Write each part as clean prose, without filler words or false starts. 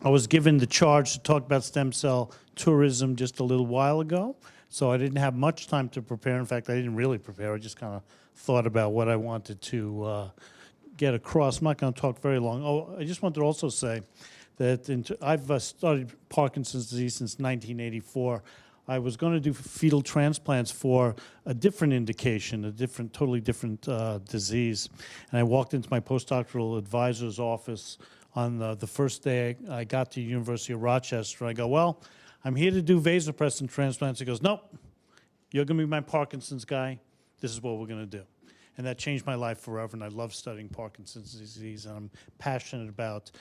I was given the charge to talk about stem cell tourism just a little while ago, so I didn't have much time to prepare. In fact, I didn't really prepare. I just kind of thought about what I wanted to get across. I'm not going to talk very long. Oh, I just wanted to also say that I've studied Parkinson's disease since 1984. I was going to do fetal transplants for a different indication, totally different disease. And I walked into my postdoctoral advisor's office on the first day I got to the University of Rochester. I go, well, I'm here to do vasopressin transplants. He goes, nope, you're going to be my Parkinson's guy. This is what we're going to do. And that changed my life forever, and I love studying Parkinson's disease, and I'm passionate about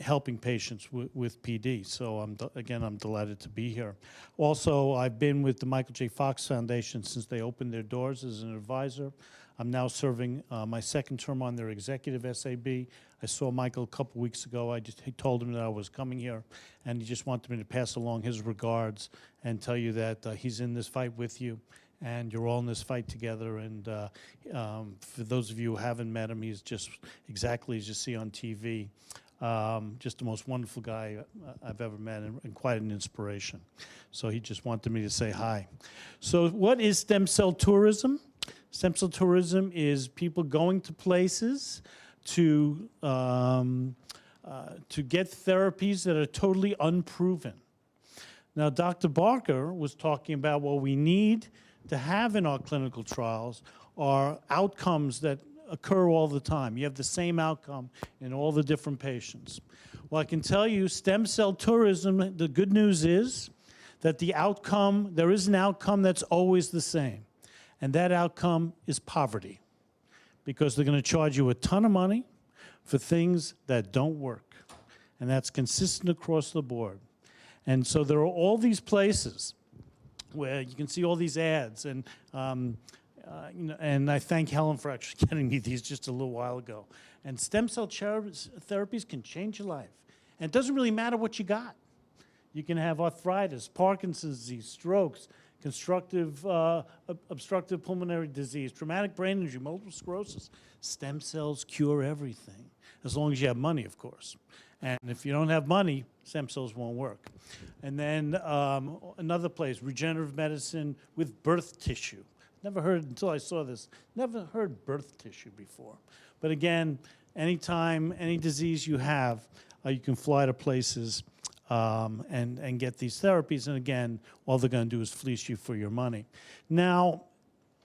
helping patients with PD. So again, I'm delighted to be here. Also, I've been with the Michael J. Fox Foundation since they opened their doors as an advisor. I'm now serving my second term on their executive SAB. I saw Michael a couple weeks ago. He told him that I was coming here, and he just wanted me to pass along his regards and tell you that he's in this fight with you, and you're all in this fight together. And for those of you who haven't met him, he's just exactly as you see on TV. Just the most wonderful guy I've ever met, and quite an inspiration. So he just wanted me to say hi. So what is stem cell tourism? Stem cell tourism is people going to places to get therapies that are totally unproven. Now, Dr. Barker was talking about what we need to have in our clinical trials are outcomes that occur all the time. You have the same outcome in all the different patients. Well, I can tell you, stem cell tourism, the good news is that there is an outcome that's always the same. And that outcome is poverty, because they're going to charge you a ton of money for things that don't work. And that's consistent across the board. And so there are all these places where you can see all these ads. And, and I thank Helen for actually getting me these just a little while ago. And stem cell therapies can change your life. And it doesn't really matter what you got. You can have arthritis, Parkinson's disease, strokes, obstructive pulmonary disease, traumatic brain injury, multiple sclerosis. Stem cells cure everything, as long as you have money, of course. And if you don't have money, stem cells won't work. And then another place, regenerative medicine with birth tissue. Never heard, until I saw this, never heard birth tissue before. But again, anytime, any disease you have, you can fly to places and get these therapies. And again, all they're going to do is fleece you for your money. Now,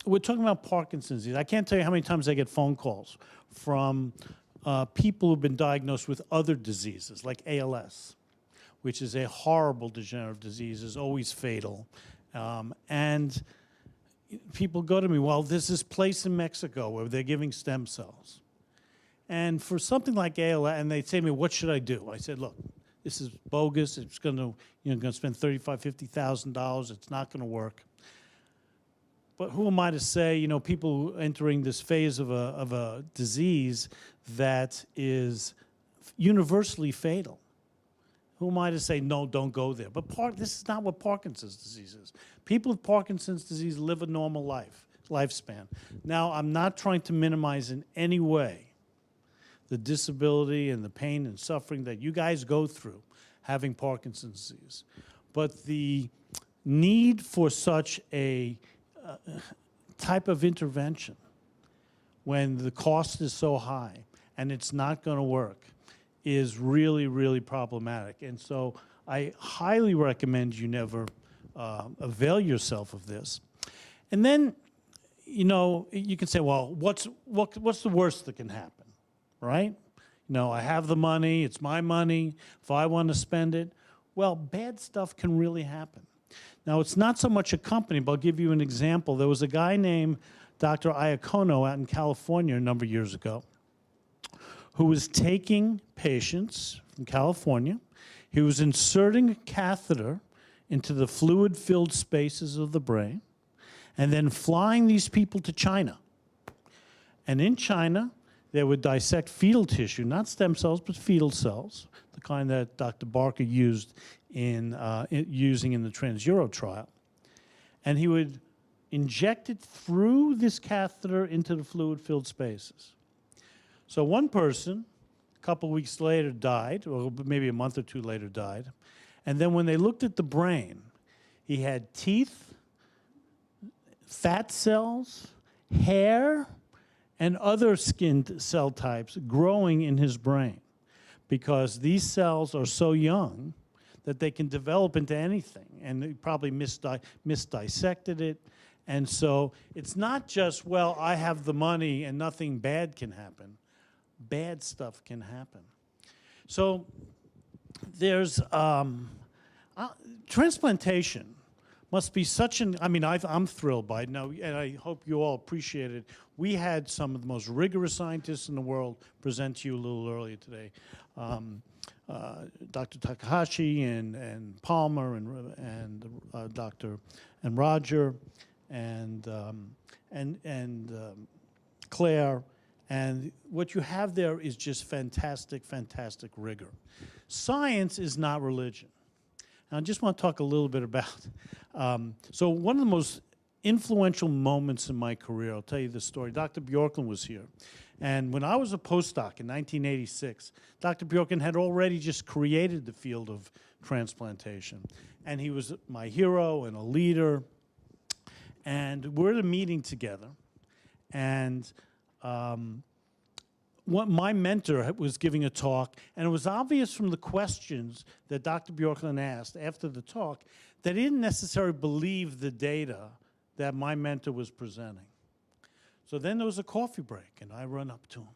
we're talking about Parkinson's disease. I can't tell you how many times I get phone calls from people who've been diagnosed with other diseases, like ALS, which is a horrible degenerative disease, is always fatal. And people go to me, well, there's this place in Mexico where they're giving stem cells. And for something like ALS, and they say to me, what should I do? I said, look, this is bogus. It's going to, going to spend $35,000, $50,000. It's not going to work. But who am I to say, people entering this phase of a disease that is universally fatal? Who am I to say, no, don't go there? But this is not what Parkinson's disease is. People with Parkinson's disease live a normal lifespan. Now, I'm not trying to minimize in any way the disability and the pain and suffering that you guys go through having Parkinson's disease. But the need for such a type of intervention when the cost is so high and it's not going to work is really, really problematic. And so I highly recommend you never avail yourself of this. And then, you can say, well, what's the worst that can happen, right? I have the money, it's my money, if I want to spend it. Well, bad stuff can really happen. Now, it's not so much a company, but I'll give you an example. There was a guy named Dr. Iacono out in California a number of years ago who was taking patients from California. He was inserting a catheter into the fluid-filled spaces of the brain and then flying these people to China. And in China, they would dissect fetal tissue, not stem cells, but fetal cells, the kind that Dr. Barker used using in the Trans-Euro trial. And he would inject it through this catheter into the fluid-filled spaces. So one person, a couple weeks later died, or maybe a month or two later died. And then when they looked at the brain, he had teeth, fat cells, hair, and other skin cell types growing in his brain, because these cells are so young that they can develop into anything, and they probably misdissected it. And so it's not just, well, I have the money and nothing bad can happen. Bad stuff can happen. So there's transplantation must be such an, I mean, I'm thrilled by it now, and I hope you all appreciate it. We had some of the most rigorous scientists in the world present to you a little earlier today. Dr. Takahashi and Palmer and Dr. and Roger and Claire. And what you have there is just fantastic, fantastic rigor. Science is not religion. And I just want to talk a little bit about, so one of the most influential moments in my career, I'll tell you this story. Dr. Bjorklund was here. And when I was a postdoc in 1986, Dr. Bjorklund had already just created the field of transplantation. And he was my hero and a leader. And we're at a meeting together. And my mentor was giving a talk, and it was obvious from the questions that Dr. Bjorklund asked after the talk that he didn't necessarily believe the data that my mentor was presenting. So then there was a coffee break, and I run up to him.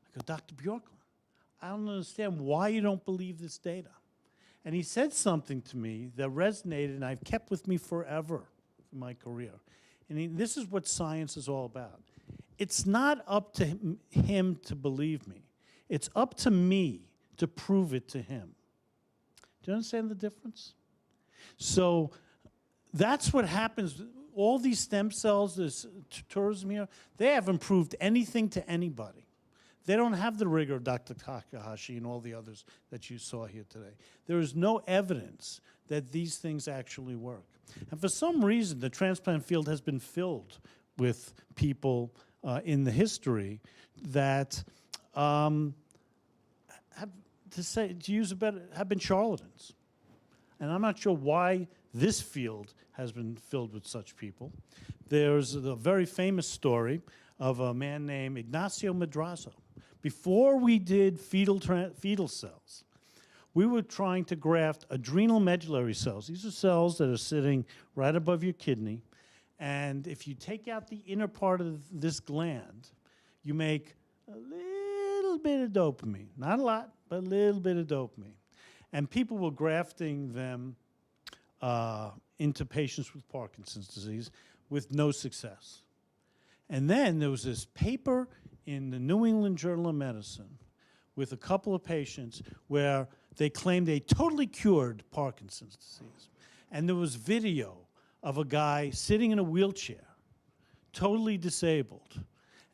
I go, Dr. Bjorklund, I don't understand why you don't believe this data. And he said something to me that resonated, and I've kept with me forever in my career. And this is what science is all about. It's not up to him to believe me. It's up to me to prove it to him. Do you understand the difference? So that's what happens. All these stem cells, this tourism here, they haven't proved anything to anybody. They don't have the rigor of Dr. Takahashi and all the others that you saw here today. There is no evidence that these things actually work. And for some reason, the transplant field has been filled with people in the history that have been charlatans. And I'm not sure why this field has been filled with such people. There's a very famous story of a man named Ignacio Madrazo. Before we did fetal cells, we were trying to graft adrenal medullary cells. These are cells that are sitting right above your kidney. And if you take out the inner part of this gland, you make a little bit of dopamine. Not a lot, but a little bit of dopamine. And people were grafting them into patients with Parkinson's disease with no success. And then there was this paper in the New England Journal of Medicine with a couple of patients where they claimed they totally cured Parkinson's disease. And there was video of a guy sitting in a wheelchair, totally disabled,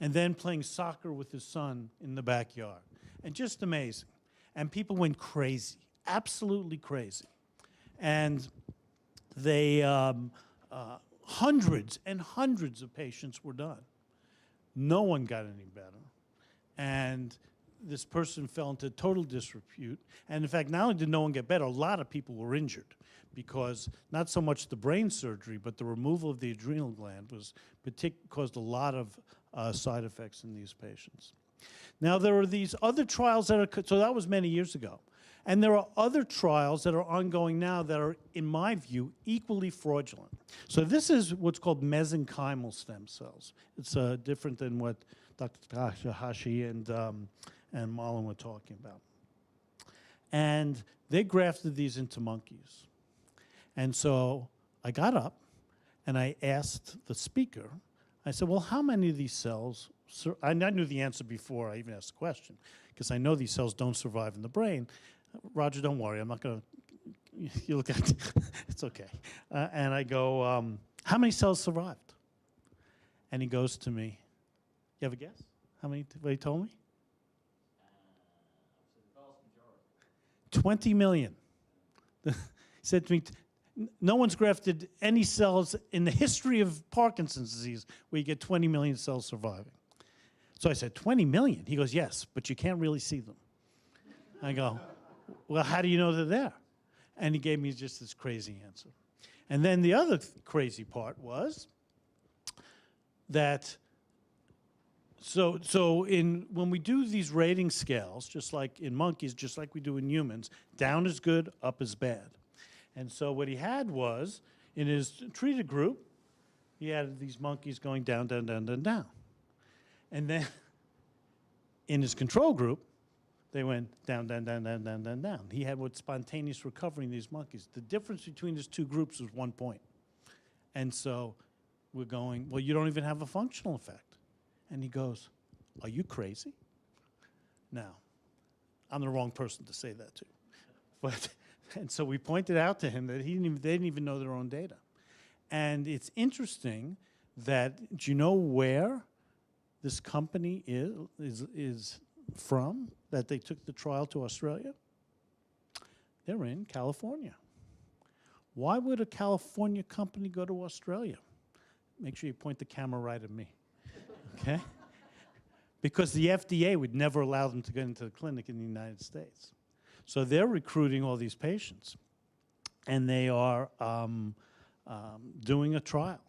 and then playing soccer with his son in the backyard. And just amazing. And people went crazy, absolutely crazy. And they, hundreds and hundreds of patients were done. No one got any better. And this person fell into total disrepute. And in fact, not only did no one get better, a lot of people were injured, because not so much the brain surgery, but the removal of the adrenal gland caused a lot of side effects in these patients. Now, there are these other trials that are, so that was many years ago. And there are other trials that are ongoing now that are, in my view, equally fraudulent. So this is what's called mesenchymal stem cells. It's different than what Dr. Takahashi and Marlon were talking about. And they grafted these into monkeys. And so I got up and I asked the speaker, I said, well, how many of these cells, I knew the answer before I even asked the question, because I know these cells don't survive in the brain. Roger, don't worry, I'm not going to, you look at, it's okay. And I go, how many cells survived? And he goes to me, you have a guess? How many, what he told me? 20 million. He said to me, no one's grafted any cells in the history of Parkinson's disease where you get 20 million cells surviving. So I said, 20 million? He goes, yes, but you can't really see them. I go, well, how do you know they're there? And he gave me just this crazy answer. And then the other crazy part was that when we do these rating scales, just like in monkeys, just like we do in humans, down is good, up is bad. And so what he had was, in his treated group, he had these monkeys going down, down, down, down, down. And then in his control group, they went down, down, down, down, down, down, down. He had what spontaneous recovery in these monkeys. The difference between his two groups was 1 point. And so we're going, well, you don't even have a functional effect. And he goes, are you crazy? Now, I'm the wrong person to say that to. But, and so we pointed out to him that they didn't even know their own data. And it's interesting that, do you know where this company is from, that they took the trial to Australia? They're in California. Why would a California company go to Australia? Make sure you point the camera right at me, okay? Because the FDA would never allow them to get into the clinic in the United States. So they're recruiting all these patients, and they are doing a trial.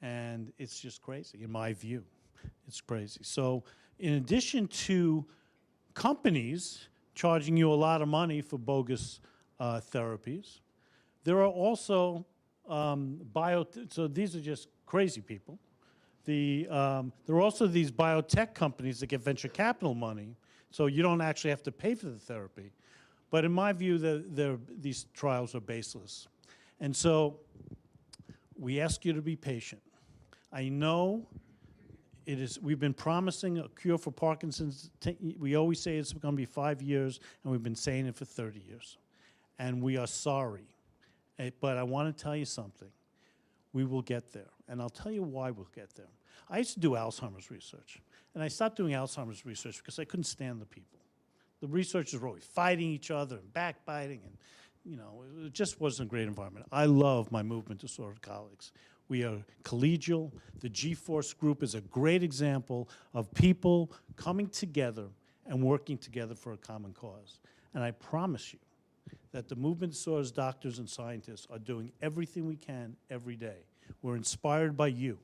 And it's just crazy, in my view. It's crazy. So in addition to companies charging you a lot of money for bogus therapies, there are also so these are just crazy people. There are also these biotech companies that get venture capital money, so you don't actually have to pay for the therapy. But in my view, these trials are baseless. And so we ask you to be patient. I know we've been promising a cure for Parkinson's. We always say it's going to be 5 years, and we've been saying it for 30 years. And we are sorry. But I want to tell you something. We will get there. And I'll tell you why we'll get there. I used to do Alzheimer's research. And I stopped doing Alzheimer's research because I couldn't stand the people. The researchers were always fighting each other and backbiting. And, you know, it just wasn't a great environment. I love my movement disorder colleagues. We are collegial. The G-Force group is a great example of people coming together and working together for a common cause. And I promise you that the movement disorders doctors and scientists are doing everything we can every day. We're inspired by you.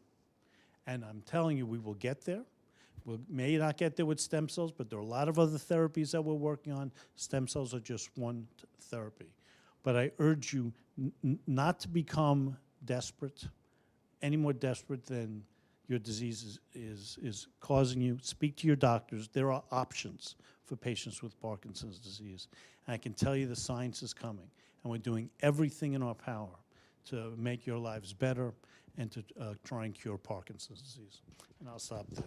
And I'm telling you, we will get there. We may not get there with stem cells, but there are a lot of other therapies that we're working on. Stem cells are just one therapy. But I urge you not to become desperate, any more desperate than your disease is causing you. Speak to your doctors. There are options for patients with Parkinson's disease. And I can tell you the science is coming. And we're doing everything in our power to make your lives better and to try and cure Parkinson's disease. And I'll stop there.